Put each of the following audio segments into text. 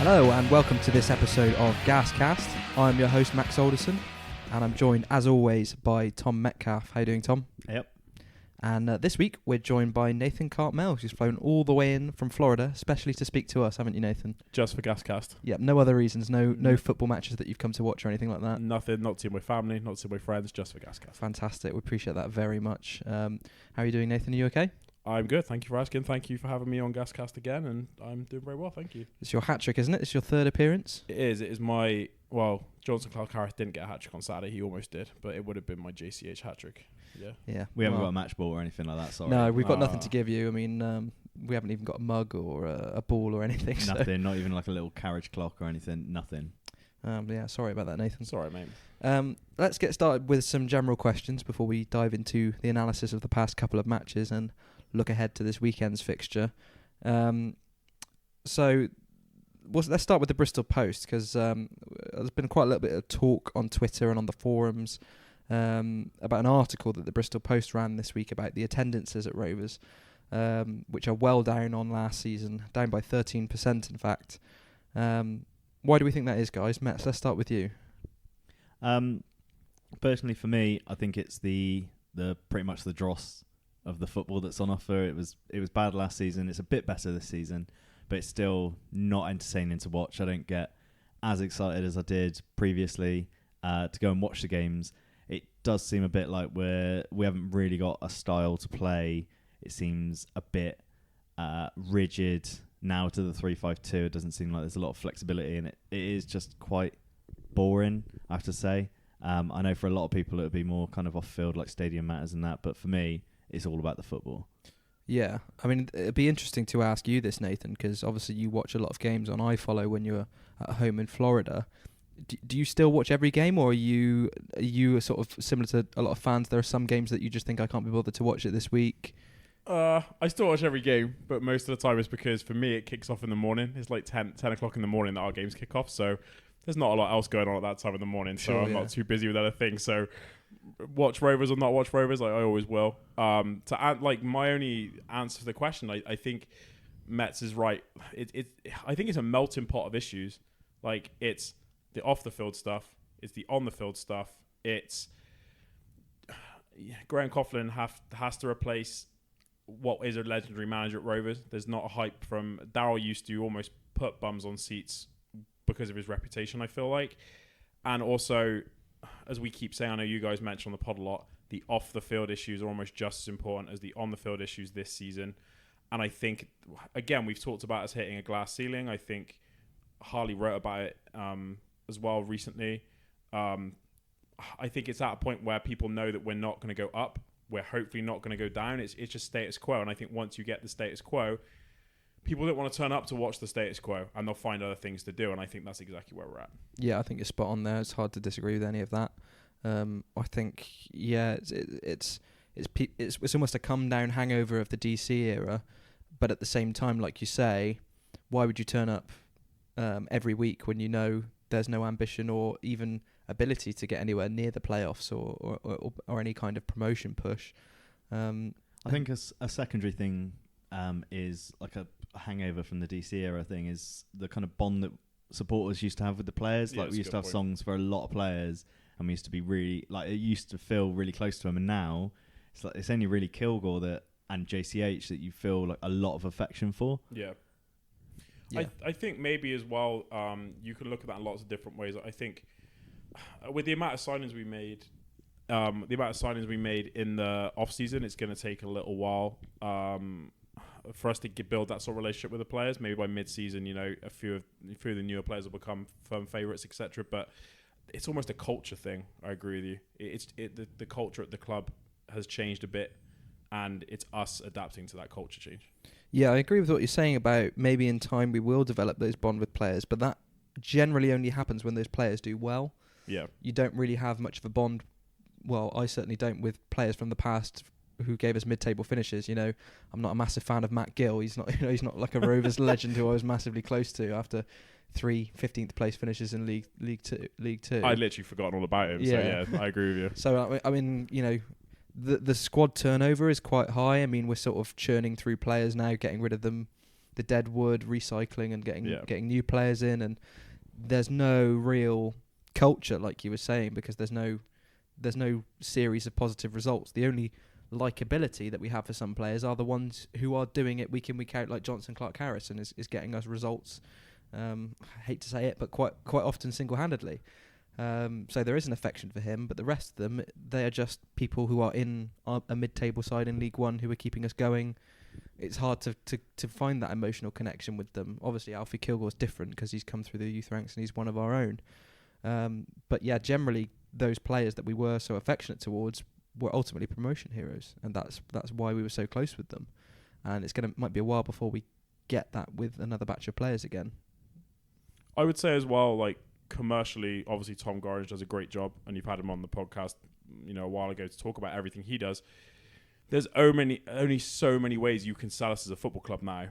Hello and welcome to this episode of GasCast. I'm your host Max Alderson and I'm joined as always by Tom Metcalf. How you doing, Tom? Yep. And this week we're joined by Nathan Cartmel, who's flown all the way in from Florida, especially to speak to us, haven't you, Nathan? Just for GasCast. Yep, no other reasons, no football matches that you've come to watch or anything like that? Nothing, not seeing my family, not seeing my friends, just for GasCast. Fantastic, we appreciate that very much. How are you doing, Nathan? Are you okay? I'm good, thank you for asking. Thank you for having me on GasCast again, and I'm doing very well, thank you. It's your hat-trick, isn't it? It's your third appearance? It is my, Jonson Clarke-Harris didn't get a hat-trick on Saturday, he almost did, but it would have been my JCH hat-trick. Yeah. We haven't got a match ball or anything like that, sorry. No, we've got nothing to give you. I mean, we haven't even got a mug or a ball or anything. Nothing, not even like a little carriage clock or anything, nothing. Yeah, sorry about that, Nathan. Sorry, mate. Let's get started with some general questions before we dive into the analysis of the past couple of matches and look ahead to this weekend's fixture. So let's start with the Bristol Post, because there's been quite a little bit of talk on Twitter and on the forums about an article that the Bristol Post ran this week about the attendances at Rovers, which are well down on last season, down by 13% in fact. Why do we think that is, guys? Mets, let's start with you. Personally, for me, I think it's the pretty much the dross of the football that's on offer. It was bad last season. It's a bit better this season, but it's still not entertaining to watch. I don't get as excited as I did previously to go and watch the games. It does seem a bit like we haven't really got a style to play. It seems a bit rigid now to the 3-5-2. It doesn't seem like there's a lot of flexibility, and it is just quite boring, I have to say. I know for a lot of people it would be more kind of off-field, like stadium matters and that, but for me, it's all about the football. Yeah, I mean, it'd be interesting to ask you this, Nathan, because obviously you watch a lot of games on iFollow when you're at home in Florida. Do you still watch every game, or are you sort of similar to a lot of fans? There are some games that you just think, I can't be bothered to watch it this week. I still watch every game, but most of the time it's because for me it kicks off in the morning. It's like 10 o'clock in the morning that our games kick off, so there's not a lot else going on at that time of the morning, so I'm not too busy with other things. So watch Rovers or not watch Rovers, I always will. To add, my only answer to the question, I think Mets is right. I think it's a melting pot of issues. Like, it's the off the field stuff, it's the on the field stuff. It's Graham Coughlin has to replace what is a legendary manager at Rovers. There's not a hype from Darryl. Used to almost put bums on seats because of his reputation, I feel like. And also, as we keep saying, I know you guys mention on the pod a lot, the off-the-field issues are almost just as important as the on-the-field issues this season. And I think, again, we've talked about us hitting a glass ceiling. I think Harley wrote about it as well recently. I think it's at a point where people know that we're not going to go up. We're hopefully not going to go down. It's just status quo. And I think once you get the status quo, people don't want to turn up to watch the status quo, and they'll find other things to do. And I think that's exactly where we're at. Yeah, I think you're spot on there. It's hard to disagree with any of that. I think, it's almost a come down hangover of the DC era, but at the same time, like you say, why would you turn up every week when you know there's no ambition or even ability to get anywhere near the playoffs or any kind of promotion push? I think a secondary thing is like a hangover from the DC era thing is the kind of bond that supporters used to have with the players. Yeah, like, we used to have point. songs for a lot of players, and we used to be really, like, it used to feel really close to them, and now it's like it's only really Kilgore and JCH that you feel like a lot of affection for. Yeah. I think maybe as well, you can look at that in lots of different ways. I think with the amount of signings we made, in the off season, it's going to take a little while for us to build that sort of relationship with the players. Maybe by mid-season, a few of the newer players will become firm favourites, etc. But it's almost a culture thing. I agree with you. The culture at the club has changed a bit, and it's us adapting to that culture change. Yeah, I agree with what you're saying about maybe in time we will develop those bond with players, but that generally only happens when those players do well. Yeah, you don't really have much of a bond. Well, I certainly don't with players from the past who gave us mid-table finishes. I'm not a massive fan of Matt Gill. He's not like a Rovers legend who I was massively close to after 3 15th place finishes in League Two. I'd literally forgotten all about him. Yeah. So yeah, I agree with you. So I mean, the squad turnover is quite high. I mean, we're sort of churning through players now, getting rid of them the dead wood, recycling and Yeah. getting new players in, and there's no real culture, like you were saying, because there's no series of positive results. The only likability that we have for some players are the ones who are doing it week in, week out, like Jonson Clarke-Harris, and is getting us results. I hate to say it, but quite often single-handedly. So there is an affection for him, but the rest of them, they are just people who are in a mid-table side in League One who are keeping us going. It's hard to find that emotional connection with them. Obviously, Alfie Kilgore's different because he's come through the youth ranks and he's one of our own. But yeah, generally, those players that we were so affectionate towards were ultimately promotion heroes, and that's why we were so close with them. And might be a while before we get that with another batch of players again. I would say as well, like commercially, obviously Tom Gorringe does a great job, and you've had him on the podcast, a while ago to talk about everything he does. There's only so many ways you can sell us as a football club now,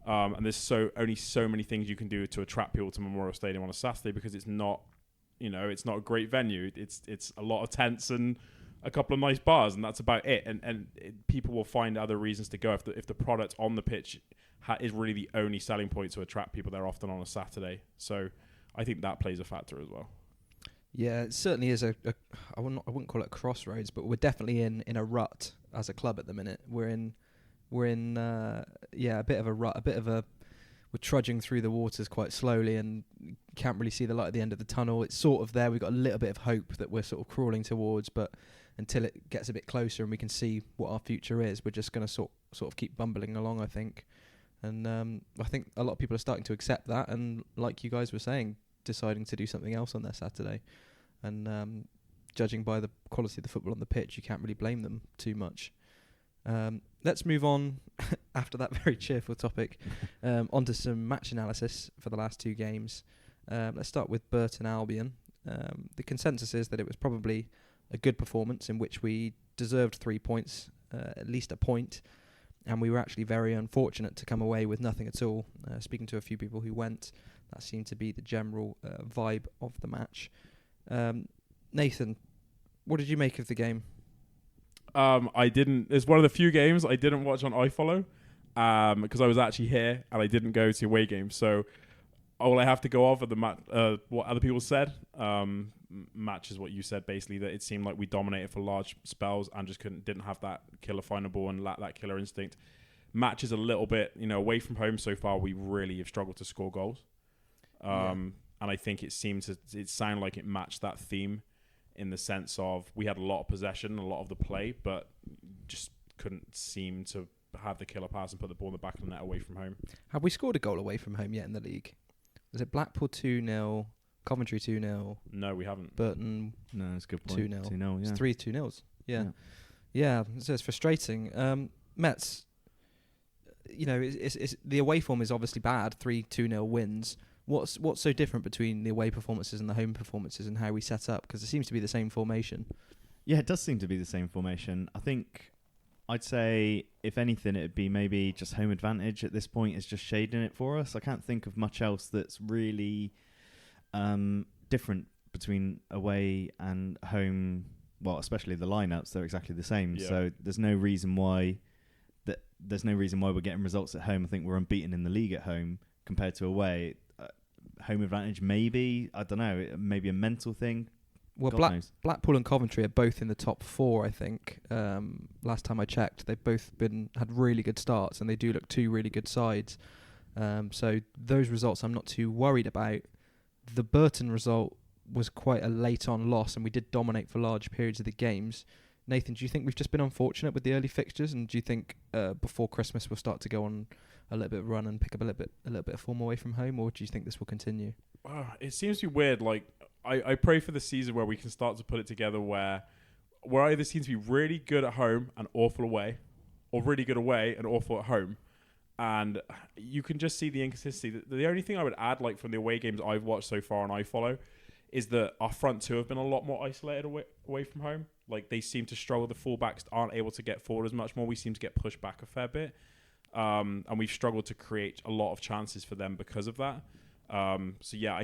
and there's only so many things you can do to attract people to Memorial Stadium on a Saturday, because it's not, it's not a great venue. It's a lot of tents and a couple of nice bars, and that's about it. And people will find other reasons to go if the product on the pitch is really the only selling point to attract people there often on a Saturday. So I think that plays a factor as well. Yeah, it certainly is I wouldn't call it a crossroads, but we're definitely in a rut as a club at the minute. We're in a bit of a rut, we're trudging through the waters quite slowly and can't really see the light at the end of the tunnel. It's sort of there. We've got a little bit of hope that we're sort of crawling towards, but until it gets a bit closer and we can see what our future is, we're just going to sort of keep bumbling along, I think. And I think a lot of people are starting to accept that, and like you guys were saying, deciding to do something else on their Saturday. And judging by the quality of the football on the pitch, you can't really blame them too much. Let's move on after that very cheerful topic onto some match analysis for the last two games. Let's start with Burton Albion. The consensus is that it was probably a good performance in which we deserved 3 points, at least a point, and we were actually very unfortunate to come away with nothing at all. Speaking to a few people who went, that seemed to be the general vibe of the match. Nathan, what did you make of the game? I didn't. It's one of the few games I didn't watch on iFollow because I was actually here and I didn't go to away games. So all I have to go off are what other people said. Match is what you said, basically, that it seemed like we dominated for large spells and just didn't have that killer final ball and that killer instinct. Match is a little bit, away from home so far, we really have struggled to score goals. And I think it sounded like it matched that theme in the sense of we had a lot of possession, a lot of the play, but just couldn't seem to have the killer pass and put the ball in the back of the net away from home. Have we scored a goal away from home yet in the league? Was it Blackpool 2-0, Coventry 2-0? No, we haven't. Burton No, that's a good point. 2-0. 2-0, yeah. It's 3 2-0s. Yeah, so it's frustrating. Mets, it's the away form is obviously bad, 3 2-0 wins. What's so different between the away performances and the home performances and how we set up? Because it seems to be the same formation. Yeah, it does seem to be the same formation. I think I'd say, if anything, it'd be maybe just home advantage at this point is just shading it for us. I can't think of much else that's really different between away and home. Well, especially the lineups, they're exactly the same. Yeah. So there's no reason why we're getting results at home. I think we're unbeaten in the league at home compared to away. Home advantage, maybe. I don't know. Maybe a mental thing. Well, Blackpool and Coventry are both in the top 4, I think. Last time I checked, they've both had really good starts, and they do look two really good sides. So those results I'm not too worried about. The Burton result was quite a late-on loss, and we did dominate for large periods of the games. Nathan, do you think we've just been unfortunate with the early fixtures, and do you think before Christmas we'll start to go on a little bit of run and pick up a little bit of form away from home, or do you think this will continue? It seems to be weird. Like I pray for the season where we can start to put it together where either seems to be really good at home and awful away, or really good away and awful at home. And you can just see the inconsistency. The only thing I would add, like from the away games I've watched so far and I follow, is that our front two have been a lot more isolated away from home. Like they seem to struggle. The fullbacks aren't able to get forward as much more. We seem to get pushed back a fair bit. And we've struggled to create a lot of chances for them because of that. So yeah,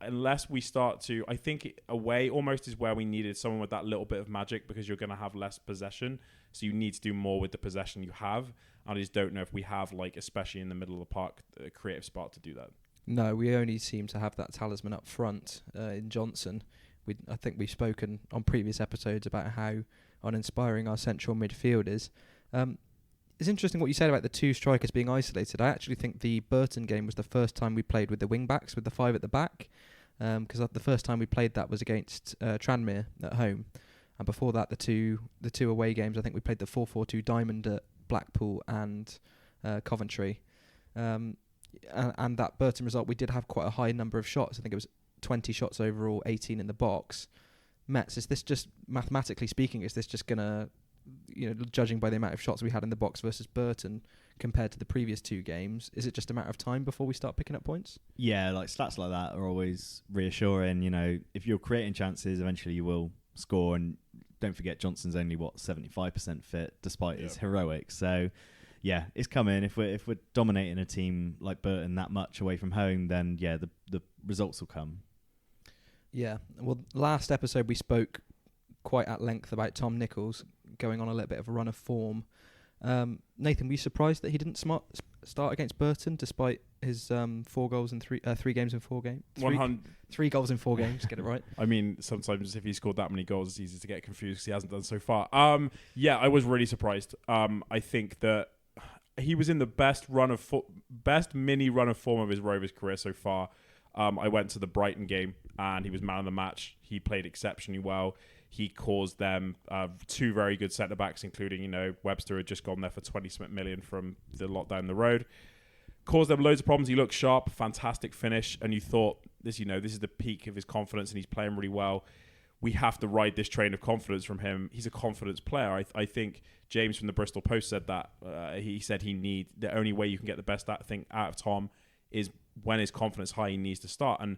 unless we start to, I think away almost is where we needed someone with that little bit of magic, because you're going to have less possession So you need to do more with the possession you have. I just don't know if we have, like, especially in the middle of the park, a creative spark to do that. No, we only seem to have that talisman up front in Jonson. I think we've spoken on previous episodes about how uninspiring our central midfield is. It's interesting what you said about the two strikers being isolated. I actually think the Burton game was the first time we played with the wing-backs, with the 5 at the back, because the first time we played that was against Tranmere at home. And before that, the two away games, I think we played the 4-4-2 diamond at Blackpool and Coventry. And that Burton result, we did have quite a high number of shots. I think it was 20 shots overall, 18 in the box. Mets, is this just, mathematically speaking, is this just going to, judging by the amount of shots we had in the box versus Burton compared to the previous 2 games, is it just a matter of time before we start picking up points? Yeah, like stats like that are always reassuring. If you're creating chances, eventually you will score. And don't forget, Johnson's only 75% fit, despite his heroics. So, yeah, it's coming. If we're dominating a team like Burton that much away from home, then yeah, the results will come. Yeah. Well, last episode we spoke quite at length about Tom Nichols going on a little bit of a run of form. Nathan, were you surprised that he didn't start against Burton despite his 4 goals in 3 games in 4 games? 3 goals in 4 games, get it right. I mean, sometimes if he scored that many goals, it's easy to get confused because he hasn't done so far. Yeah, I was really surprised. I think that he was in the best mini run of form of his Rovers career so far. I went to the Brighton game and he was man of the match. He played exceptionally well. He caused them 2 very good centre-backs, including, Webster had just gone there for 20 million from the lot down the road. Caused them loads of problems. He looked sharp, fantastic finish, and you thought, this is the peak of his confidence and he's playing really well. We have to ride this train of confidence from him. He's a confidence player. I think James from the Bristol Post said that. He said the only way you can get the best thing out of Tom is when his confidence high, he needs to start. And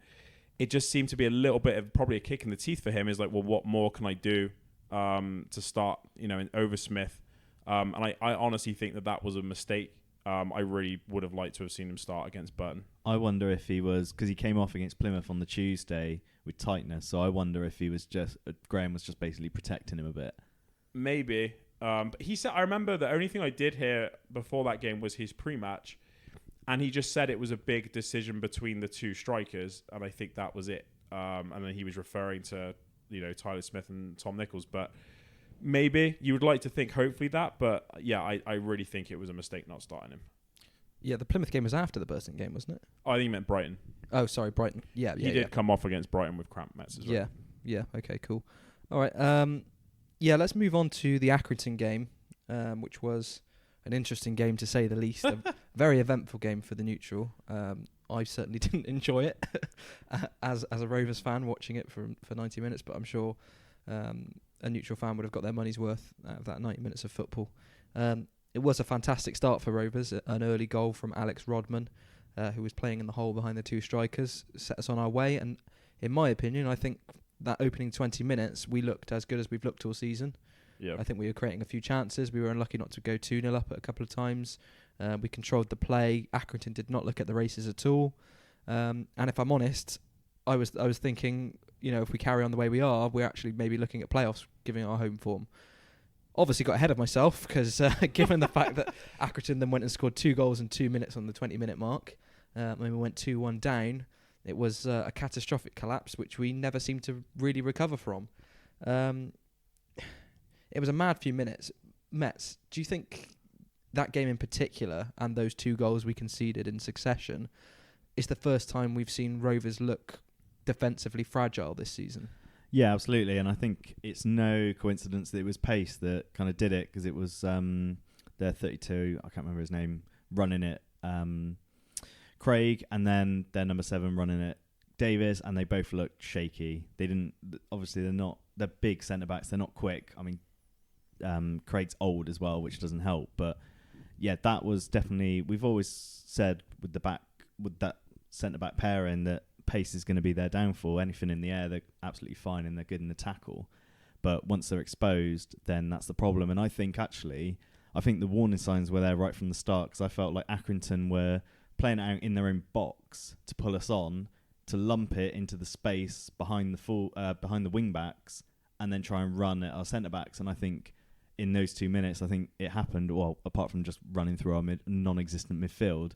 it just seemed to be a little bit of probably a kick in the teeth for him. Is like, well, what more can I do to start, over Smith? And I honestly think that was a mistake. I really would have liked to have seen him start against Burton. I wonder if he was, because he came off against Plymouth on the Tuesday with tightness, so I wonder if he was Graham was just basically protecting him a bit. Maybe. But he said, I remember the only thing I did hear before that game was his pre-match, and he just said it was a big decision between the 2 strikers, and I think that was it. And then he was referring to, Tyler Smith and Tom Nichols, but maybe you would like to think hopefully that, but yeah, I really think it was a mistake not starting him. Yeah, the Plymouth game was after the Burton game, wasn't it? Oh, I think he meant Brighton. Oh, sorry, Brighton. Yeah, he did come off against Brighton with cramp Mets as well. Yeah, okay, cool. All right, let's move on to the Accrington game, which was an interesting game to say the least. A very eventful game for the neutral. I certainly didn't enjoy it as a Rovers fan watching it for 90 minutes, but I'm sure a neutral fan would have got their money's worth out of that 90 minutes of football. It was a fantastic start for Rovers. An early goal from Alex Rodman, who was playing in the hole behind the 2 strikers, set us on our way. And in my opinion, I think that opening 20 minutes, we looked as good as we've looked all season. Yeah. I think we were creating a few chances. We were unlucky not to go 2-0 up a couple of times. We controlled the play. Accrington did not look at the races at all. And if I'm honest, I was thinking, if we carry on the way we are, we're actually maybe looking at playoffs, given our home form. Obviously got ahead of myself because given the fact that Accrington then went and scored 2 goals in 2 minutes on the 20-minute mark, when we went 2-1 down, it was a catastrophic collapse, which we never seemed to really recover from. It was a mad few minutes. Mets, do you think that game in particular and those 2 goals we conceded in succession is the first time we've seen Rovers look defensively fragile this season? Yeah, absolutely. And I think it's no coincidence that it was Pace that kind of did it, because it was their 32, I can't remember his name, running it, Craig, and then their number 7 running it, Davis, and they both looked shaky. They're big centre-backs, they're not quick. I mean, Craig's old as well, which doesn't help. But yeah, that was definitely, we've always said with that centre-back pairing that pace is going to be their downfall. Anything in the air, they're absolutely fine and they're good in the tackle. But once they're exposed, then that's the problem. And I think the warning signs were there right from the start, because I felt like Accrington were playing it out in their own box to pull us on, to lump it into the space behind the wing backs, and then try and run at our centre backs. And I think in those 2 minutes, I think it happened, well, apart from just running through our non-existent midfield,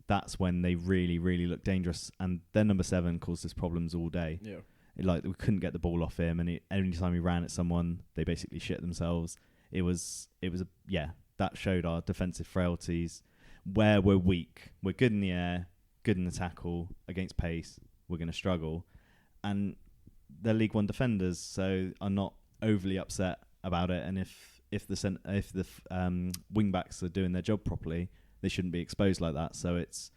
that's when they really, really looked dangerous. And their number 7 caused us problems all day. Yeah. Like, we couldn't get the ball off him, and any time he ran at someone, they basically shit themselves. That showed our defensive frailties, where we're weak. We're good in the air, good in the tackle, against pace, we're going to struggle. And they're League One defenders, so I'm not overly upset about it. And if the wing backs are doing their job properly, they shouldn't be exposed like that. So it's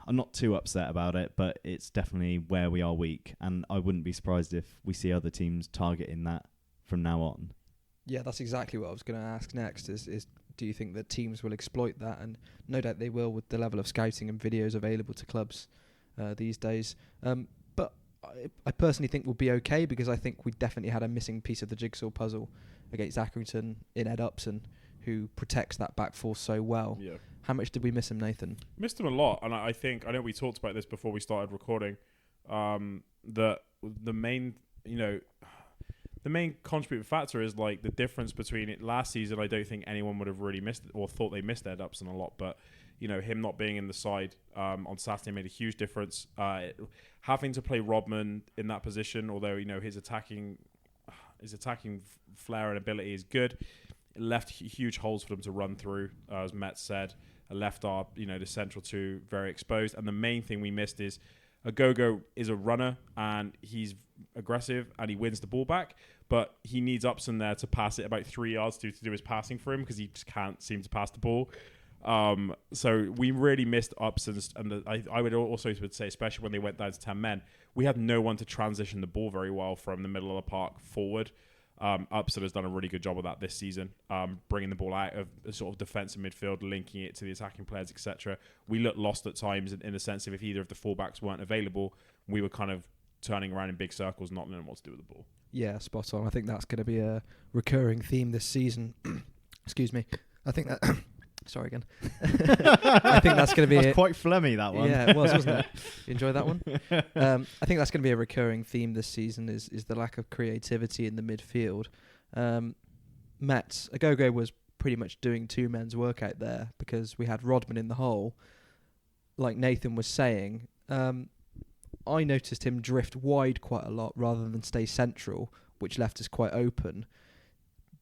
I'm not too upset about it, but it's definitely where we are weak, and I wouldn't be surprised if we see other teams targeting that from now on. Yeah, that's exactly what I was going to ask next. Is do you think that teams will exploit that? And no doubt they will, with the level of scouting and videos available to clubs these days. But I personally think we'll be okay, because I think we definitely had a missing piece of the jigsaw puzzle against Accrington in Ed Upson, who protects that back four so well. Yeah. How much did we miss him, Nathan? Missed him a lot, and I know we talked about this before we started recording. That the main contributing factor is like the difference between it last season. I don't think anyone would have really missed it or thought they missed Ed Upson a lot, but him not being in the side on Saturday made a huge difference. Having to play Rodman in that position, although his attacking flair and ability is good, it left huge holes for them to run through, as Met said. It left our the central two very exposed, and the main thing we missed is Agogo is a runner and he's aggressive and he wins the ball back, but he needs Upson there to pass it about 3 yards to do his passing for him, because he just can't seem to pass the ball. So we really missed Upson's, and I would also say, especially when they went down to 10 men, we had no one to transition the ball very well from the middle of the park forward. Upson has done a really good job of that this season, bringing the ball out of the sort of defensive midfield, linking it to the attacking players, etc. We looked lost at times in the sense of if either of the fullbacks weren't available, we were kind of turning around in big circles, not knowing what to do with the ball. Yeah, spot on. I think that's going to be a recurring theme this season. Excuse me. I think that... Sorry again. I think that's going to be... That's quite phlegmy, that one. Yeah, it was, wasn't it? You enjoy that one? I think that's going to be a recurring theme this season, is the lack of creativity in the midfield. Agogo was pretty much doing two men's work out there, because we had Rodman in the hole. Like Nathan was saying, I noticed him drift wide quite a lot rather than stay central, which left us quite open.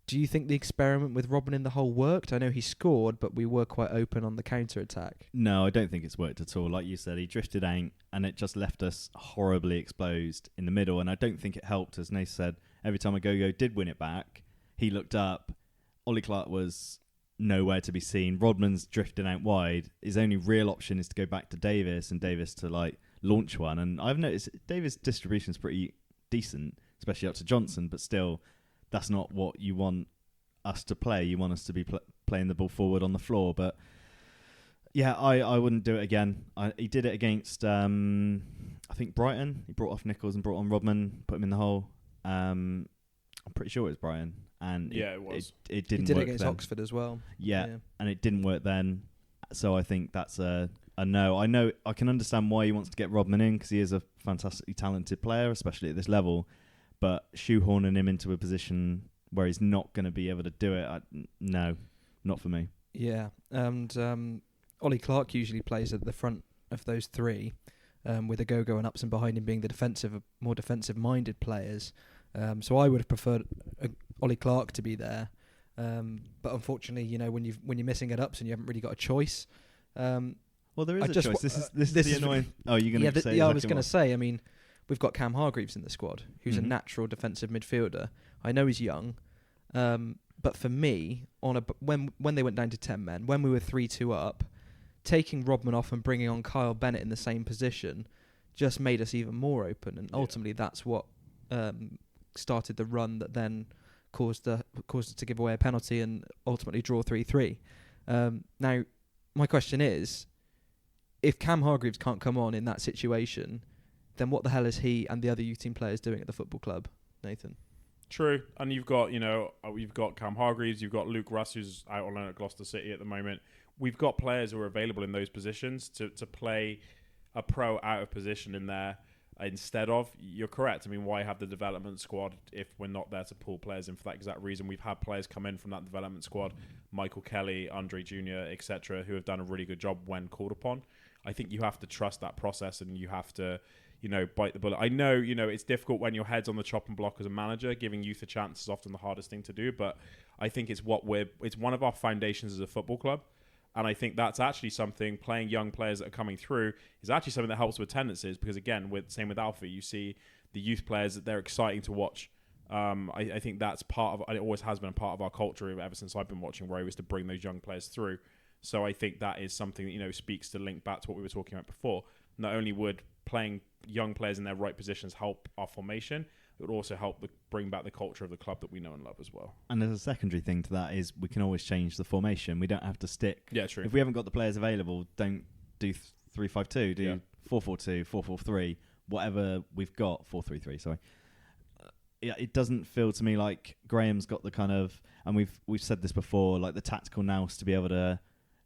Do you think the experiment with Rodman in the hole worked? I know he scored, but we were quite open on the counter-attack. No, I don't think it's worked at all. Like you said, he drifted out and it just left us horribly exposed in the middle. And I don't think it helped, as Nathan said. Every time Agogo did win it back, he looked up. Ollie Clarke was nowhere to be seen. Rodman's drifting out wide. His only real option is to go back to Davis, and Davis to launch one. And I've noticed Davis' distribution is pretty decent, especially up to Jonson, but still... That's not what you want us to play. You want us to be playing the ball forward on the floor. But, yeah, I wouldn't do it again. He did it against, I think, Brighton. He brought off Nichols and brought on Rodman, put him in the hole. I'm pretty sure it was Brighton. And yeah, it was. It didn't work. He did it against Oxford as well. Yeah, and it didn't work then. So I think that's a no. I can understand why he wants to get Rodman in, because he is a fantastically talented player, especially at this level. But shoehorning him into a position where he's not going to be able to do it, no, not for me. Yeah, and Ollie Clarke usually plays at the front of those three, with Agogo and Upson behind him being the more defensive-minded players. So I would have preferred Ollie Clarke to be there. But unfortunately, when you're missing at Upson, you haven't really got a choice. Well, there is a choice. This is the annoying... Oh, you're going to say... Yeah, I was going to say, we've got Cam Hargreaves in the squad, who's a natural defensive midfielder. I know he's young, but for me, when they went down to 10 men, when we were 3-2 up, taking Rodman off and bringing on Kyle Bennett in the same position just made us even more open, and ultimately that's what started the run that then caused us to give away a penalty and ultimately draw 3-3. Now, my question is, if Cam Hargreaves can't come on in that situation, then what the hell is he and the other youth team players doing at the football club, Nathan? True, and you've got we've got Cam Hargreaves, you've got Luke Russ, who's out on loan at Gloucester City at the moment. We've got players who are available in those positions to play a pro out of position in there. instead of. You're correct. I mean, why have the development squad if we're not there to pull players in for that exact reason? We've had players come in from that development squad, Michael Kelly, Andre Jr., etc., who have done a really good job when called upon. I think you have to trust that process, and you have to, bite the bullet. I know, it's difficult when your head's on the chopping block as a manager. Giving youth a chance is often the hardest thing to do, but I think it's one of our foundations as a football club. And I think that's actually something, playing young players that are coming through is actually something that helps with tendencies, because again, same with Alfie, you see the youth players that they're exciting to watch. I think that's it always has been a part of our culture ever since I've been watching Rovers, to bring those young players through. So I think that is something that, speaks to link back to what we were talking about before. Not only would playing young players in their right positions help our formation, it would also help bring back the culture of the club that we know and love as well. And there's a secondary thing to that is we can always change the formation. We don't have to stick. Yeah, true. If we haven't got the players available, don't do 3-5-2, do 4-4-2, 4-4-3, whatever we've got, 4-3-3, sorry. Yeah, it doesn't feel to me like Graham's got the kind of, and we've said this before, like the tactical nous to be able to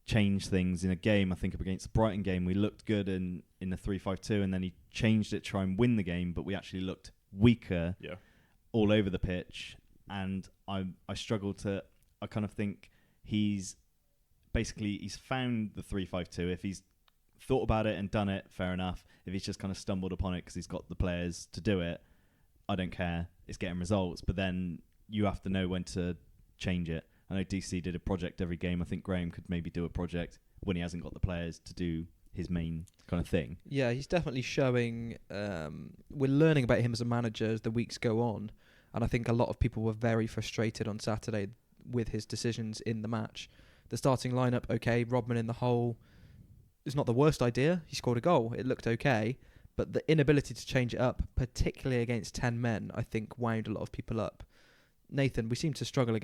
change things in a game. I think against the Brighton game, we looked good in the 3-5-2, and then he changed it to try and win the game, but we actually looked weaker all over the pitch. And I kind of think he's found the 3-5-2. If he's thought about it and done it, fair enough. If he's just kind of stumbled upon it because he's got the players to do it, I don't care. It's getting results, but then you have to know when to change it. I know DC did a project every game. I think Graham could maybe do a project when he hasn't got the players to do his main kind of thing. Yeah, he's definitely showing. We're learning about him as a manager as the weeks go on, and I think a lot of people were very frustrated on Saturday with his decisions in the match. The starting lineup, okay, Rodman in the hole is not the worst idea. He scored a goal. It looked okay, but the inability to change it up, particularly against 10 men, I think wound a lot of people up. Nathan, we seem to struggle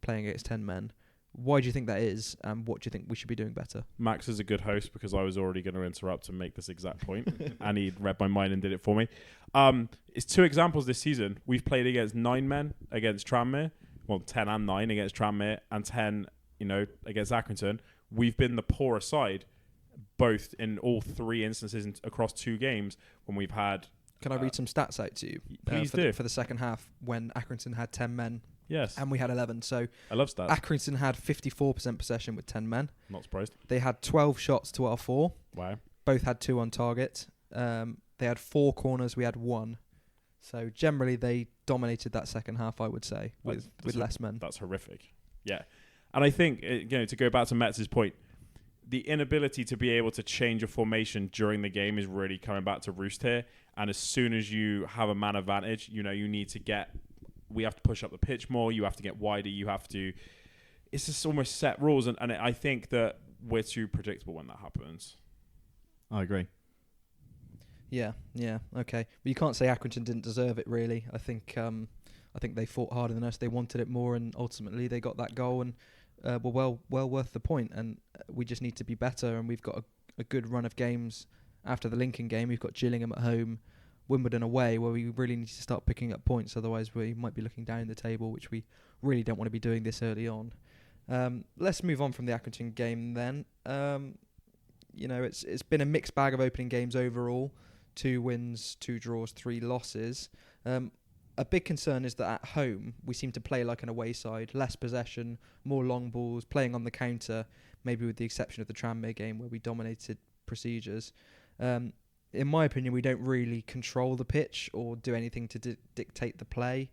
playing against 10 men. Why do you think that is, and what do you think we should be doing better? Max is a good host, because I was already going to interrupt and make this exact point, and he read my mind and did it for me. It's 2 examples this season. We've played against 9 men against Tranmere, 10 and 9 against Tranmere, and 10, against Accrington. We've been the poorer side, both in all 3 instances across 2 games when we've had. Can I read some stats out to you? Please do. For the second half, when Accrington had 10 men. Yes. And we had 11. So I love stats. Accrington had 54% possession with 10 men. Not surprised. They had 12 shots to our 4. Wow. Both had 2 on target. They had 4 corners. We had 1. So generally, they dominated that second half, I would say, with less men. That's horrific. Yeah. And I think, to go back to Metz's point, the inability to be able to change a formation during the game is really coming back to roost here. And as soon as you have a man advantage, you need to we have to push up the pitch more. You have to get wider. It's just almost set rules. And I think that we're too predictable when that happens. I agree. Yeah, okay. But you can't say Accrington didn't deserve it, really. I think they fought harder than us. They wanted it more, and ultimately they got that goal and were well worth the point. And we just need to be better. And we've got a good run of games after the Lincoln game. We've got Gillingham at home, Wimbledon away, where we really need to start picking up points. Otherwise, we might be looking down the table, which we really don't want to be doing this early on. Let's move on from the Accrington game then. It's been a mixed bag of opening games overall. 2 wins, 2 draws, 3 losses. A big concern is that at home, we seem to play like an away side. Less possession, more long balls, playing on the counter, maybe with the exception of the Tranmere game where we dominated procedures. In my opinion, we don't really control the pitch or do anything to dictate the play.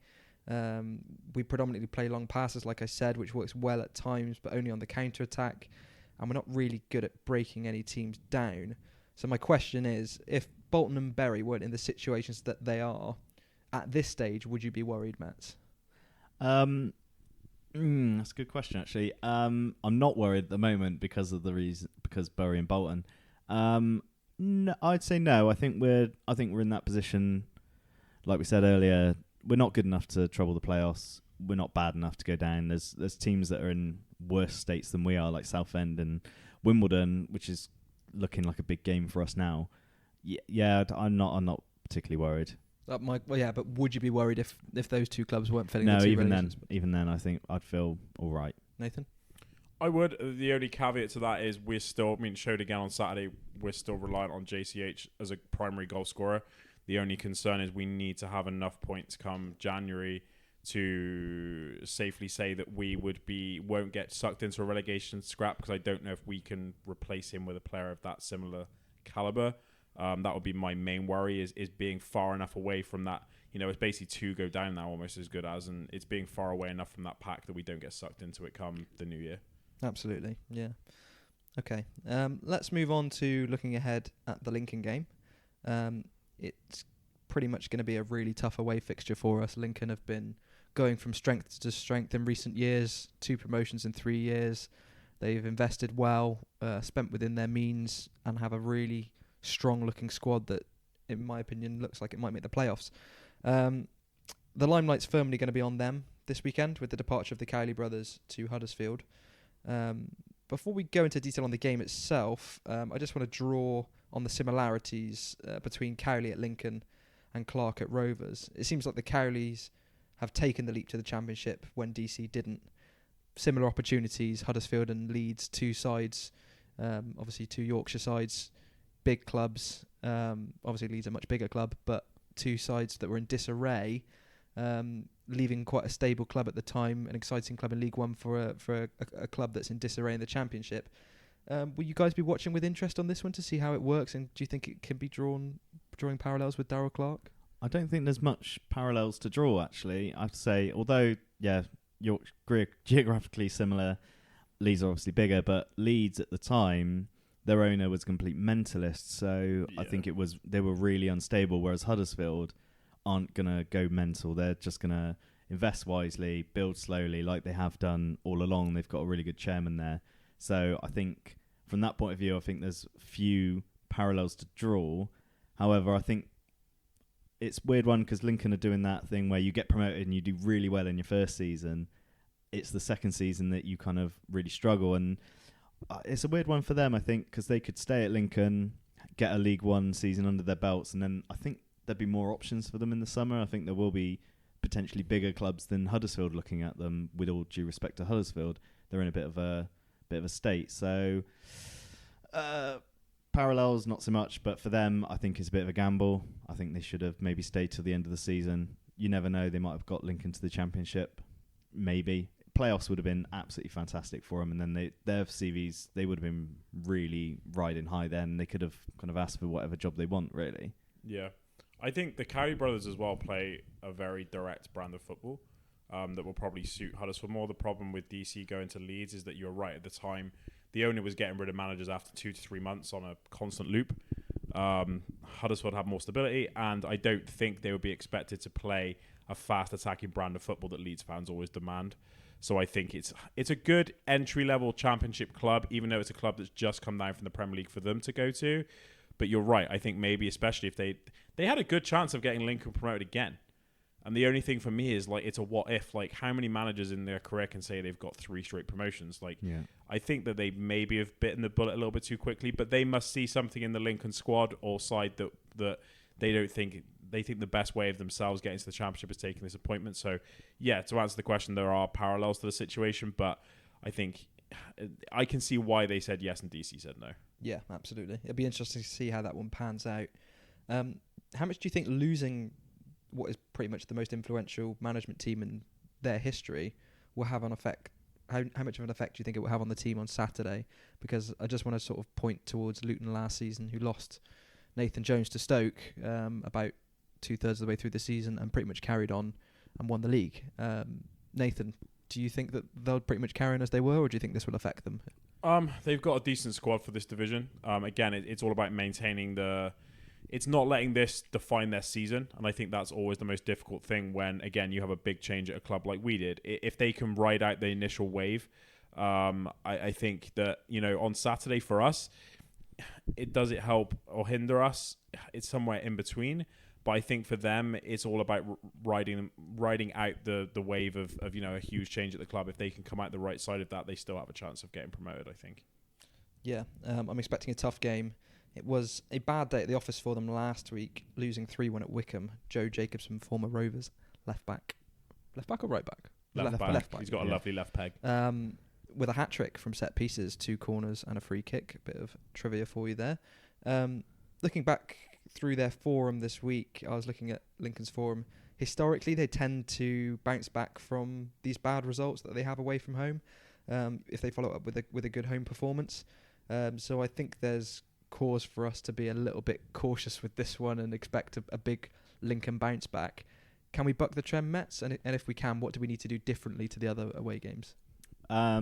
We predominantly play long passes, like I said, which works well at times, but only on the counter-attack. And we're not really good at breaking any teams down. So my question is, if Bolton and Bury weren't in the situations that they are, at this stage, would you be worried, Matt? That's a good question, actually. I'm not worried at the moment because Bury and Bolton. No, I'd say no. I think we're in that position. Like we said earlier, we're not good enough to trouble the playoffs. We're not bad enough to go down. There's teams that are in worse states than we are, like Southend and Wimbledon, which is looking like a big game for us now. Yeah, I'm not particularly worried. But would you be worried if those 2 clubs weren't filling no, the 2 even then, I think I'd feel all right. Nathan? I would. The only caveat to that is we're still, showed again on Saturday, we're still reliant on JCH as a primary goal scorer. The only concern is we need to have enough points come January to safely say that we won't get sucked into a relegation scrap, because I don't know if we can replace him with a player of that similar caliber. That would be my main worry, is being far enough away from that. It's basically 2 go down now, almost as good as, and it's being far away enough from that pack that we don't get sucked into it come the new year. Absolutely, yeah. Okay, let's move on to looking ahead at the Lincoln game. It's pretty much going to be a really tough away fixture for us. Lincoln have been going from strength to strength in recent years, 2 promotions in 3 years. They've invested well, spent within their means, and have a really strong-looking squad that, in my opinion, looks like it might make the playoffs. The limelight's firmly going to be on them this weekend with the departure of the Cowley brothers to Huddersfield. Before we go into detail on the game itself, I just want to draw on the similarities between Cowley at Lincoln and Clarke at Rovers. It seems like the Cowleys have taken the leap to the Championship when DC didn't. Similar opportunities, Huddersfield and Leeds, 2 sides, obviously 2 Yorkshire sides, big clubs. Obviously Leeds a much bigger club, but 2 sides that were in disarray, leaving quite a stable club at the time, an exciting club in League One for a club that's in disarray in the Championship. Will you guys be watching with interest on this one to see how it works, and do you think it can be drawing parallels with Darrell Clarke? I don't think there's much parallels to draw, actually. I have to say, although, York geographically similar, Leeds are obviously bigger, but Leeds at the time, their owner was a complete mentalist, so I think they were really unstable, whereas Huddersfield aren't going to go mental. They're just going to invest wisely, build slowly like they have done all along. They've got a really good chairman there. So I think from that point of view, I think there's few parallels to draw. However, I think it's a weird one because Lincoln are doing that thing where you get promoted and you do really well in your first season. It's the second season that you kind of really struggle. And it's a weird one for them, I think, because they could stay at Lincoln, get a League One season under their belts, and then I think there'd be more options for them in the summer. I think there will be potentially bigger clubs than Huddersfield looking at them. With all due respect to Huddersfield, they're in a bit of a state. So parallels, not so much, but for them, I think it's a bit of a gamble. I think they should have maybe stayed till the end of the season. You never know; they might have got Lincoln to the Championship. Maybe playoffs would have been absolutely fantastic for them, and then their CVs, they would have been really riding high. Then they could have kind of asked for whatever job they want, really. Yeah. I think the Cowley brothers as well play a very direct brand of football that will probably suit Huddersfield more. The problem with DC going to Leeds is that you're right, at the time, the owner was getting rid of managers after 2 to 3 months on a constant loop. Huddersfield have more stability, and I don't think they would be expected to play a fast attacking brand of football that Leeds fans always demand. So I think it's a good entry-level Championship club, even though it's a club that's just come down from the Premier League for them to go to. But you're right. I think maybe, especially if they had a good chance of getting Lincoln promoted again. And the only thing for me is, like, it's a what if. Like, how many managers in their career can say they've got 3 straight promotions? Like, yeah. I think that they maybe have bitten the bullet a little bit too quickly, but they must see something in the Lincoln squad or side that they don't think. They think the best way of themselves getting to the Championship is taking this appointment. So, yeah, to answer the question, there are parallels to the situation, but I think I can see why they said yes and DC said no. Yeah, absolutely. It'll be interesting to see how that one pans out. How much do you think losing what is pretty much the most influential management team in their history will have an effect? How much of an effect do you think it will have on the team on Saturday? Because I just want to sort of point towards Luton last season, who lost Nathan Jones to Stoke about 2/3 of the way through the season and pretty much carried on and won the league. Nathan, do you think that they'll pretty much carry on as they were, or do you think this will affect them? They've got a decent squad for this division. Again, it's all about maintaining it's not letting this define their season, and I think that's always the most difficult thing when, again, you have a big change at a club like we did. If they can ride out the initial wave, I think that, on Saturday for us, does it help or hinder us? It's somewhere in between. But I think for them, it's all about riding out the wave of a huge change at the club. If they can come out the right side of that, they still have a chance of getting promoted, I think. Yeah, I'm expecting a tough game. It was a bad day at the office for them last week, losing 3-1 at Wickham. Joe Jacobson, former Rovers left back or right back? Left back. He's got a lovely left peg. with a hat-trick from set pieces, 2 corners and a free kick. A bit of trivia for you there. Looking back through their forum this week, I was looking at Lincoln's forum. Historically, they tend to bounce back from these bad results that they have away from home if they follow up with a good home performance. So I think there's cause for us to be a little bit cautious with this one and expect a big Lincoln bounce back. Can we buck the trend, Mets? And if we can, what do we need to do differently to the other away games? I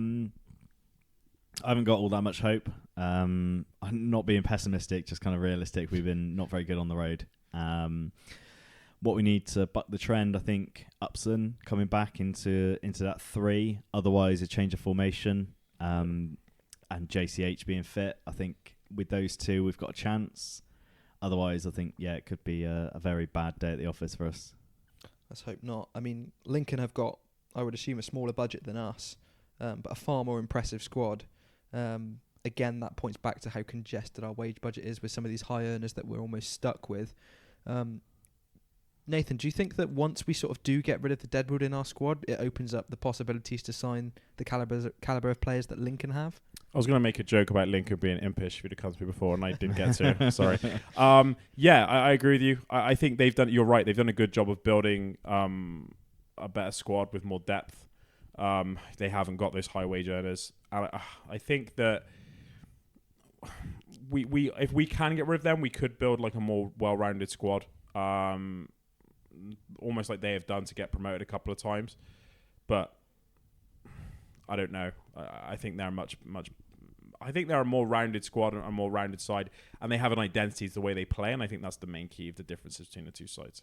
haven't got all that much hope. I'm not being pessimistic, just kind of realistic. We've been not very good on the road. What we need to buck the trend, I think, Upson coming back into that 3. Otherwise, a change of formation and JCH being fit. I think with those 2, we've got a chance. Otherwise, I think, it could be a very bad day at the office for us. Let's hope not. I mean, Lincoln have got, I would assume, a smaller budget than us, but a far more impressive squad. Again, that points back to how congested our wage budget is with some of these high earners that we're almost stuck with. Nathan, do you think that once we sort of do get rid of the deadwood in our squad, it opens up the possibilities to sign the caliber of players that Lincoln have? I was going to make a joke about Lincoln being impish if you'd have come to me before, and I didn't get to. Sorry. I agree with you. I think they've done. You're right. They've done a good job of building a better squad with more depth. They haven't got those high wage earners. I think that we if we can get rid of them, we could build like a more well-rounded squad. Almost like they have done to get promoted a couple of times, but I don't know. I think they're much. I think they're a more rounded squad and a more rounded side, and they have an identity to the way they play, and I think that's the main key of the differences between the two sides.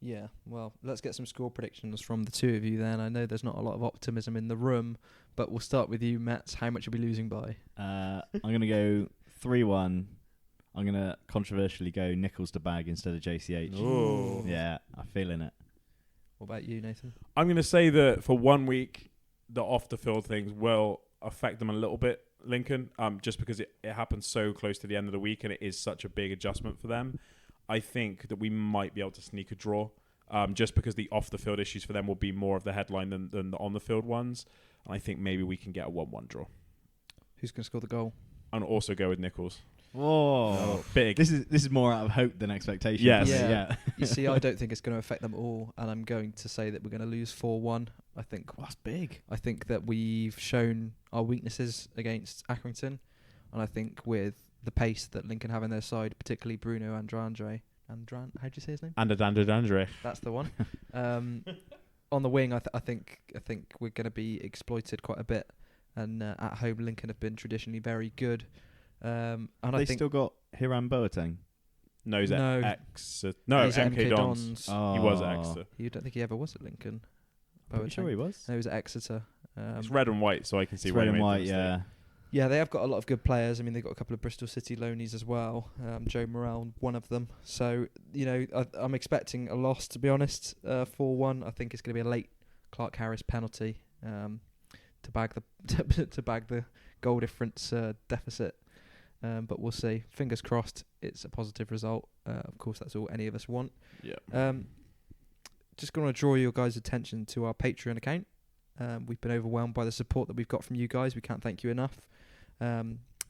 Yeah, well, let's get some score predictions from the two of you then. I know there's not a lot of optimism in the room, but we'll start with you, Mets. How much are we losing by? I'm going to go 3-1. I'm going to controversially go Nichols to bag instead of JCH. Ooh. Yeah, I'm feeling it. What about you, Nathan? I'm going to say that for 1 week, the off-the-field things will affect them a little bit, Lincoln, just because it happens so close to the end of the week and it is such a big adjustment for them. I think that we might be able to sneak a draw, just because the off-the-field issues for them will be more of the headline than the on-the-field ones. And I think maybe we can get a 1-1 draw. Who's going to score the goal? I'm going to also go with Nichols. Whoa, big. This is more out of hope than expectation. Yes. Yeah. You see, I don't think it's going to affect them at all, and I'm going to say that we're going to lose 4-1. I think that's big. I think that we've shown our weaknesses against Accrington, and I think with the pace that Lincoln have in their side, particularly Bruno Andrandre. How'd you say his name? Andre. That's the one. On the wing, I think we're going to be exploited quite a bit, and at home Lincoln have been traditionally very good. And they still got Hiram Boateng. No, he's No. at Exeter. No, He's at MK MK Dons. Dons. He was at Exeter. You don't think he ever was at Lincoln? Pretty sure he was. No, he was at Exeter. It's red and white, so I can see It's why red he and made the white, mistake. yeah. Yeah, they have got a lot of good players. I mean, they've got a couple of Bristol City loanies as well. Joe Morrell, one of them. So, I'm expecting a loss, to be honest. 4-1. I think it's going to be a late Clarke-Harris penalty to bag the goal difference deficit. But we'll see. Fingers crossed it's a positive result. Of course, that's all any of us want. Yeah. Just going to draw your guys' attention to our Patreon account. We've been overwhelmed by the support that we've got from you guys. We can't thank you enough.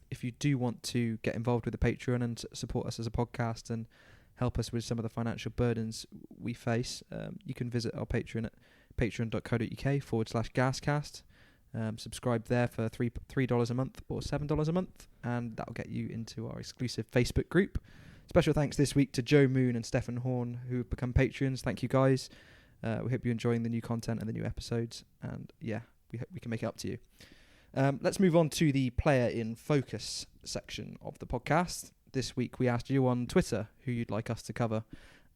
If you do want to get involved with the Patreon and support us as a podcast and help us with some of the financial burdens we face, you can visit our Patreon at patreon.co.uk/GasCast. Subscribe there for $3 a month or $7 a month, and that'll get you into our exclusive Facebook group. Special thanks this week to Joe Moon and Stefan Horn, who have become Patreons. Thank you, guys. We hope you're enjoying the new content and the new episodes, and we hope we can make it up to you. Let's move on to the player in focus section of the podcast. This week we asked you on Twitter who you'd like us to cover,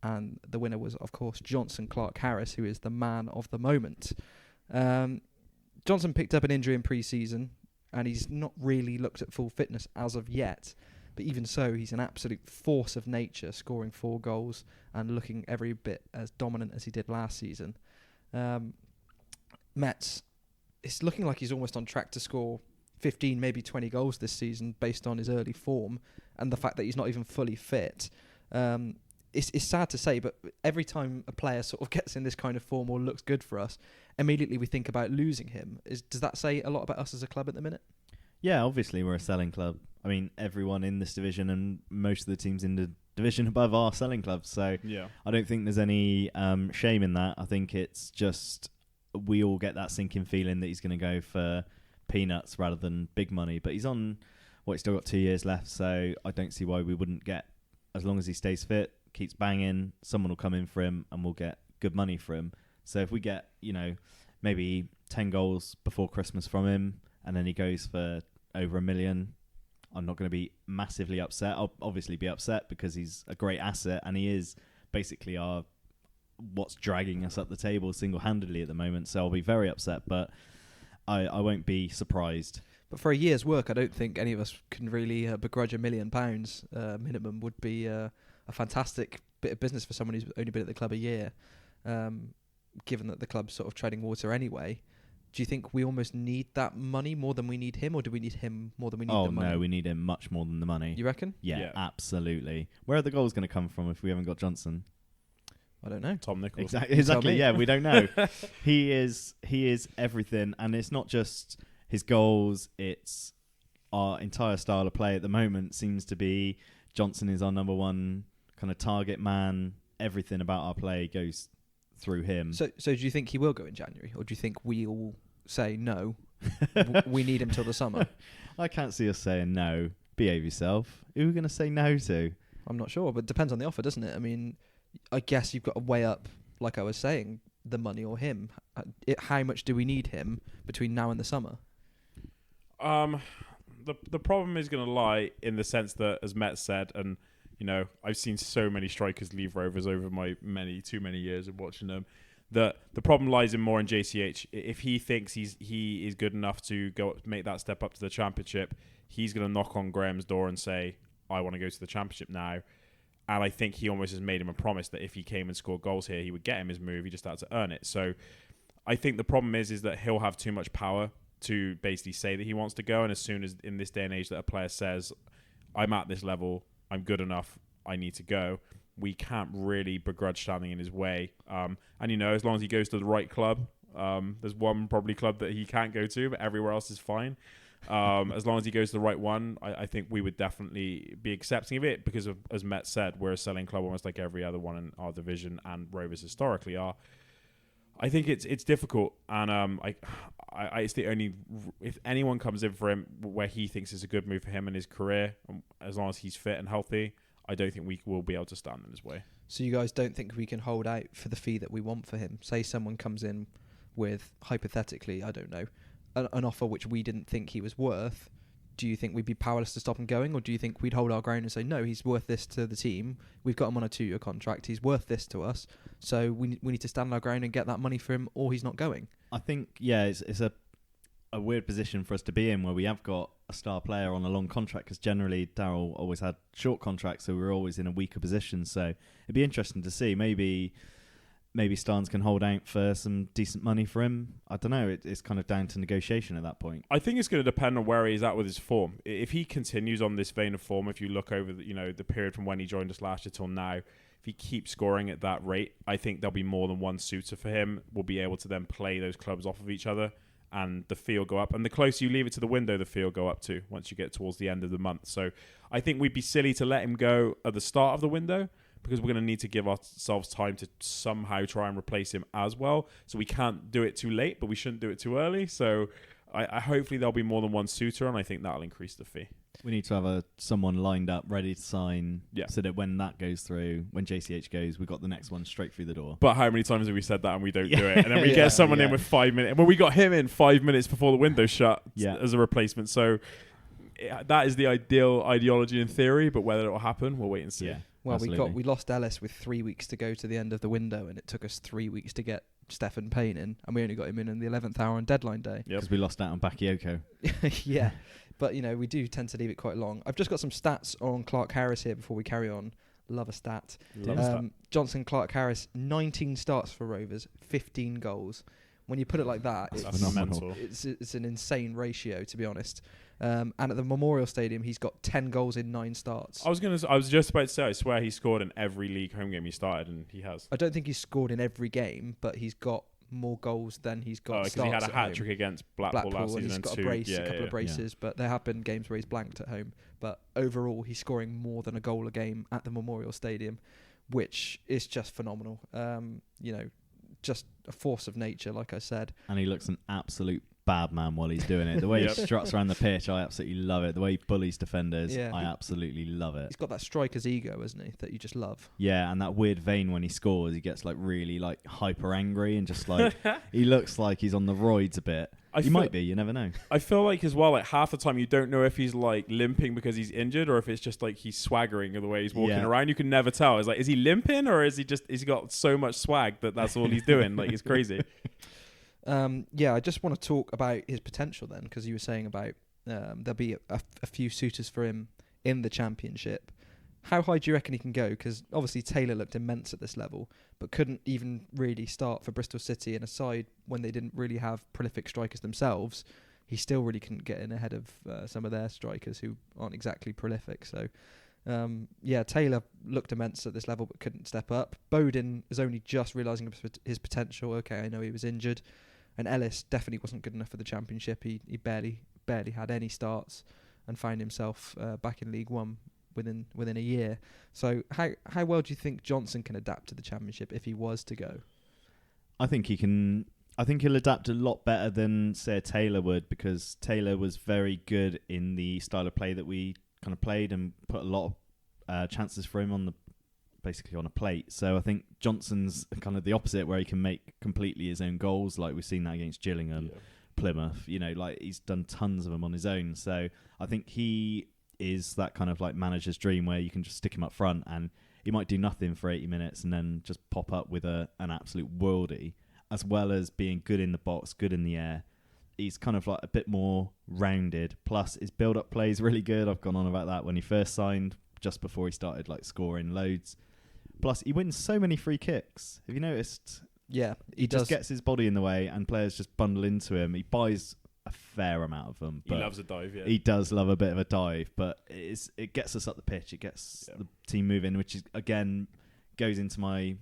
and the winner was, of course, Jonson Clarke-Harris, who is the man of the moment. Jonson picked up an injury in pre-season, and he's not really looked at full fitness as of yet. But even so, he's an absolute force of nature, scoring 4 goals and looking every bit as dominant as he did last season. Mets, it's looking like he's almost on track to score 15, maybe 20 goals this season based on his early form and the fact that he's not even fully fit. it's sad to say, but every time a player sort of gets in this kind of form or looks good for us, immediately we think about losing him. Does that say a lot about us as a club at the minute? Yeah, obviously we're a selling club. I mean, everyone in this division and most of the teams in the division above are selling clubs. So Yeah. I don't think there's any shame in that. I think it's just we all get that sinking feeling that he's going to go for peanuts rather than big money. But he's he's still got 2 years left. So I don't see why we wouldn't get, as long as he stays fit, keeps banging, someone will come in for him and we'll get good money for him. So if we get, maybe 10 goals before Christmas from him and then he goes for over $1 million, I'm not going to be massively upset. I'll obviously be upset because he's a great asset and he is basically what's dragging us up the table single-handedly at the moment. So I'll be very upset, but I won't be surprised. But for a year's work, I don't think any of us can really begrudge £1 million minimum. Would be a fantastic bit of business for someone who's only been at the club a year, given that the club's sort of treading water anyway. Do you think we almost need that money more than we need him, or do we need him more than we need the money? Oh, no, we need him much more than the money. You reckon? Yeah, absolutely. Where are the goals going to come from if we haven't got Jonson? I don't know. Tom Nichols. Exactly. Yeah, we don't know. He is everything, and it's not just his goals. It's our entire style of play at the moment seems to be Jonson is our number one kind of target man. Everything about our play goes through him. So do you think he will go in January, or do you think we'll say no? We need him till the summer. I can't see us saying no. Behave yourself. Who are we going to say no to? I'm not sure, but it depends on the offer, doesn't it? I mean, I guess you've got to weigh up, like I was saying, the money or him. How much do we need him between now and the summer? The problem is going to lie in the sense that, as Met said, and I've seen so many strikers leave Rovers over my too many years of watching them, that the problem lies in more in JCH. If he thinks he is good enough to go make that step up to the Championship, he's going to knock on Graham's door and say, I want to go to the Championship now. And I think he almost has made him a promise that if he came and scored goals here, he would get him his move. He just had to earn it. So I think the problem is that he'll have too much power to basically say that he wants to go. And as soon as in this day and age that a player says, I'm at this level, I'm good enough, I need to go, we can't really begrudge standing in his way. And as long as he goes to the right club, there's one probably club that he can't go to, but everywhere else is fine. As long as he goes to the right one, I think we would definitely be accepting of it because, as Met said, we're a selling club almost like every other one in our division, and Rovers historically are. I think it's difficult, and it's the only, if anyone comes in for him where he thinks it's a good move for him and his career, as long as he's fit and healthy, I don't think we will be able to stand in his way. So you guys don't think we can hold out for the fee that we want for him? Say someone comes in with, hypothetically, I don't know, an offer which we didn't think he was worth. Do you think we'd be powerless to stop him going, or do you think we'd hold our ground and say, no, he's worth this to the team, we've got him on a 2-year contract, he's worth this to us, so we need to stand our ground and get that money for him, or he's not going? I think, it's a weird position for us to be in where we have got a star player on a long contract, because generally Darryl always had short contracts, so we were always in a weaker position. So it'd be interesting to see. Maybe Starnes can hold out for some decent money for him. I don't know. It's kind of down to negotiation at that point. I think it's going to depend on where he's at with his form. If he continues on this vein of form, if you look over the period from when he joined us last year till now, if he keeps scoring at that rate, I think there'll be more than one suitor for him. We'll be able to then play those clubs off of each other, and the fee will go up. And the closer you leave it to the window, the fee will go up too once you get towards the end of the month. So I think we'd be silly to let him go at the start of the window, because we're going to need to give ourselves time to somehow try and replace him as well. So we can't do it too late, but we shouldn't do it too early. So I hopefully there'll be more than one suitor, and I think that'll increase the fee. We need to have someone lined up, ready to sign, so that when that goes through, when JCH goes, we've got the next one straight through the door. But how many times have we said that and we don't do it? And then we get someone in with 5 minutes. Well, we got him in 5 minutes before the window shut as a replacement. So that is the ideal ideology in theory, but whether it will happen, we'll wait and see. Yeah. Well, absolutely. we lost Ellis with 3 weeks to go to the end of the window, and it took us 3 weeks to get Stephen Payne in, and we only got him in the 11th hour on deadline day. Because we lost out on Bakayoko. Yeah, but we do tend to leave it quite long. I've just got some stats on Clarke-Harris here before we carry on. Love a stat. Love a stat. Jonson Clarke-Harris, 19 starts for Rovers, 15 goals. when you put it like that, That's mental. it's an insane ratio, to be honest. And at the Memorial Stadium, he's got 10 goals in 9 starts. I was just about to say, I swear he scored in every league home game he started, and he has. I don't think he's scored in every game, but he's got more goals than he's got starts. Because he had a hat trick against Blackpool last season, and he's got a couple of braces. But there have been games where he's blanked at home. But overall, he's scoring more than a goal a game at the Memorial Stadium, which is just phenomenal. Just a force of nature, like I said. And he looks an absolute bad man while he's doing it. The way he struts around the pitch, I absolutely love it. The way he bullies defenders, I absolutely love it. He's got that striker's ego, hasn't he, that you just love. Yeah, and that weird vein when he scores, he gets like really like hyper angry and just like he looks like he's on the roids a bit. He might be, you never know. I feel like as well, like half the time you don't know if he's like limping because he's injured or if it's just like he's swaggering the way he's walking around. You can never tell. It's like, is he limping or is he got so much swag that's all he's doing? Like, it's crazy. I just want to talk about his potential then, because you were saying about there'll be a few suitors for him in the Championship. How high do you reckon he can go? Because obviously Taylor looked immense at this level, but couldn't even really start for Bristol City in a side when they didn't really have prolific strikers themselves. He still really couldn't get in ahead of some of their strikers who aren't exactly prolific. So, Taylor looked immense at this level, but couldn't step up. Bowden is only just realising his potential. Okay, I know he was injured. And Ellis definitely wasn't good enough for the Championship. He barely had any starts and found himself back in League One within a year. So how well do you think Jonson can adapt to the Championship if he was to go? I think he can. I think he'll adapt a lot better than, say, Taylor would, because Taylor was very good in the style of play that we kind of played and put a lot of chances for him basically on a plate. So I think Jonson's kind of the opposite, where he can make completely his own goals, like we've seen that against Gillingham, Plymouth. Like he's done tons of them on his own. So I think he is that kind of like manager's dream, where you can just stick him up front and he might do nothing for 80 minutes and then just pop up with an absolute worldie, as well as being good in the box, good in the air. He's kind of like a bit more rounded. Plus his build-up play is really good. I've gone on about that when he first signed, just before he started like scoring loads. Plus, he wins so many free kicks. Have you noticed? Yeah, he just gets his body in the way and players just bundle into him. He buys a fair amount of them. He loves a dive, yeah. He does love a bit of a dive, but it gets us up the pitch. It gets the team moving, which is, again, goes into my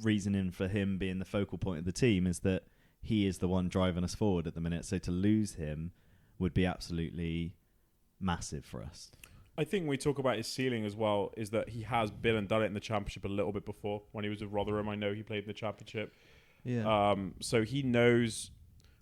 reasoning for him being the focal point of the team, is that he is the one driving us forward at the minute. So to lose him would be absolutely massive for us. I think we talk about his ceiling as well, is that he has been and done it in the Championship a little bit before. When he was with Rotherham, I know he played in the Championship. Yeah. So he knows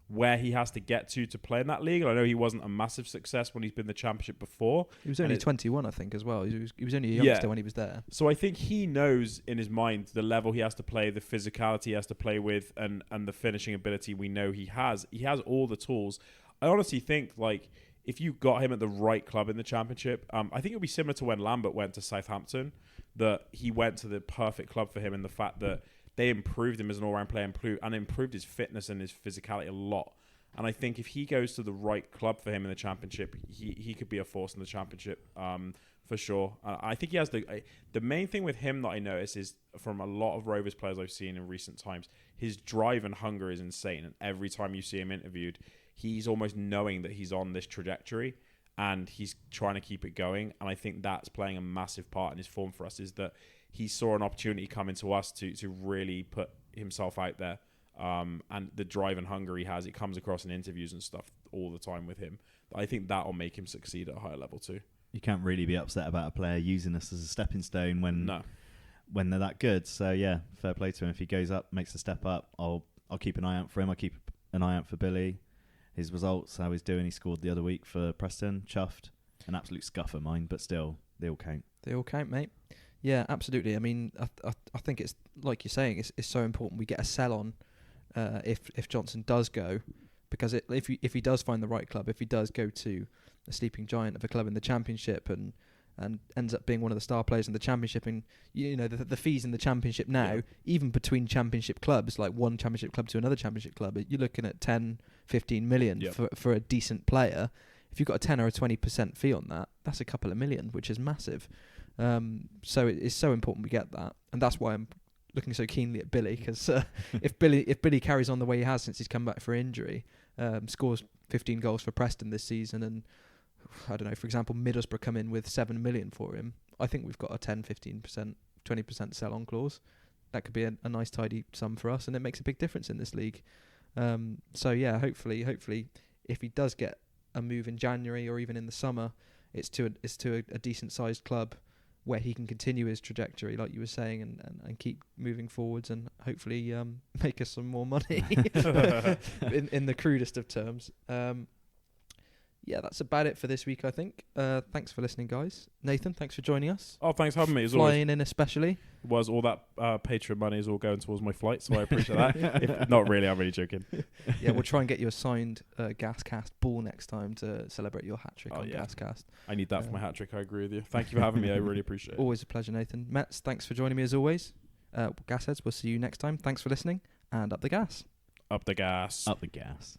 where he has to get to play in that league. And I know he wasn't a massive success when he's been in the Championship before. He was only 21, I think, as well. He was only a youngster when he was there. So I think he knows in his mind the level he has to play, the physicality he has to play with, and the finishing ability we know he has. He has all the tools. I honestly think, like, if you got him at the right club in the Championship, I think it would be similar to when Lambert went to Southampton, that he went to the perfect club for him, in the fact that they improved him as an all-round player and improved his fitness and his physicality a lot. And I think if he goes to the right club for him in the Championship, he could be a force in the Championship for sure. I think he has the main thing with him that I notice is, from a lot of Rovers players I've seen in recent times, his drive and hunger is insane. And every time you see him interviewed, he's almost knowing that he's on this trajectory and he's trying to keep it going. And I think that's playing a massive part in his form for us, is that he saw an opportunity coming to us to really put himself out there. And the drive and hunger he has, it comes across in interviews and stuff all the time with him. I think that'll make him succeed at a higher level too. You can't really be upset about a player using us as a stepping stone when they're that good. So yeah, fair play to him. If he goes up, makes a step up, I'll keep an eye out for him. I'll keep an eye out for Billy. His results, how he's doing. He scored the other week for Preston. Chuffed. An absolute scuffer, mine, but still, they all count. They all count, mate. Yeah, absolutely. I mean, I think it's, like you're saying, it's so important we get a sell on if Jonson does go, because if he does find the right club, if he does go to a sleeping giant of a club in the Championship and ends up being one of the star players in the Championship, and the fees in the Championship now, even between Championship clubs, like one Championship club to another Championship club, you're looking at 10, 15 million for a decent player. If you've got a 10 or a 20% fee on that, that's a couple of million, which is massive. So it's so important we get that, and that's why I'm looking so keenly at Billy, because if Billy carries on the way he has since he's come back for injury, scores 15 goals for Preston this season, and I don't know, for example, Middlesbrough come in with 7 million for him, I think we've got a 10, 15%, 20% sell-on clause. That could be a nice tidy sum for us, and it makes a big difference in this league. So yeah, hopefully, if he does get a move in January or even in the summer, it's to a decent sized club where he can continue his trajectory, like you were saying, and keep moving forwards, and hopefully make us some more money in the crudest of terms. Yeah, that's about it for this week, I think. Thanks for listening, guys. Nathan, thanks for joining us. Oh, thanks for having me. Flying in especially. Was all that Patreon money is all going towards my flight, so I appreciate that. If not really, I'm really joking. Yeah, we'll try and get you a signed GasCast ball next time to celebrate your hat-trick on GasCast. I need that for my hat-trick, I agree with you. Thank you for having me, I really appreciate it. Always a pleasure, Nathan. Mets, thanks for joining me as always. Gasheads, we'll see you next time. Thanks for listening, and up the gas. Up the gas. Up the gas.